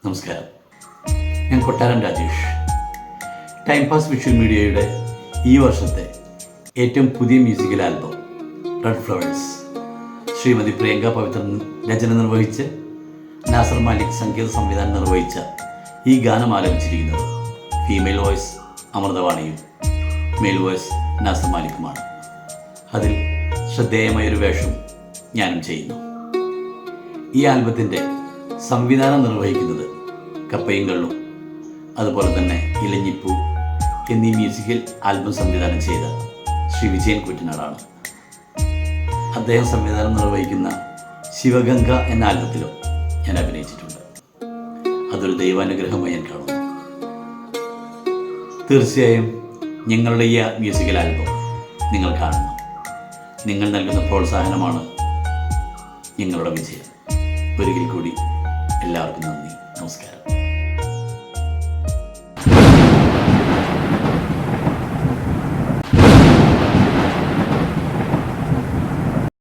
നമസ്കാരം. ഞാൻ കൊട്ടാരം രാജേഷ്. ടൈം പാസ് വിഷ്വൽ മീഡിയയുടെ ഈ വർഷത്തെ ഏറ്റവും പുതിയ musical album red flowers Shrimati Priyanka Pavithran രചന നിർവഹിച്ച് നാസർ മാലിക് സംഗീത സംവിധാനം നിർവഹിച്ച ഈ ഗാനം ആലപിച്ചിരിക്കുന്നത് ഫീമെയിൽ വോയിസ് അമൃതവാണിയും മെയിൽ വോയിസ് നാസർ മാലിക്കുമാണ്. അതിൽ ശ്രദ്ധേയമായൊരു വേഷം ഞാനും ചെയ്യുന്നു. ഈ ആൽബത്തിൻ്റെ സംവിധാനം നിർവഹിക്കുന്നത് കപ്പയും കള്ളും അതുപോലെ തന്നെ ഇലഞ്ഞിപ്പൂ എന്നീ മ്യൂസിക്കൽ ആൽബം സംവിധാനം ചെയ്ത ശ്രീ വിജയൻ കുറ്റനാടാണ്. അദ്ദേഹം സംവിധാനം നിർവഹിക്കുന്ന ശിവഗംഗ എന്ന ആൽബത്തിലും ഞാൻ അഭിനയിച്ചിട്ടുണ്ട്. അതൊരു ദൈവാനുഗ്രഹമായി ഞാൻ കാണുന്നു. തീർച്ചയായും ഞങ്ങളുടെ ഈ മ്യൂസിക്കൽ ആൽബം നിങ്ങൾ കാണണം. നിങ്ങൾ നൽകുന്ന പ്രോത്സാഹനമാണ് ഞങ്ങളുടെ വിജയം. ഒരിക്കൽ കൂടി എല്ലാവർക്കും നന്ദി. നമസ്കാരം.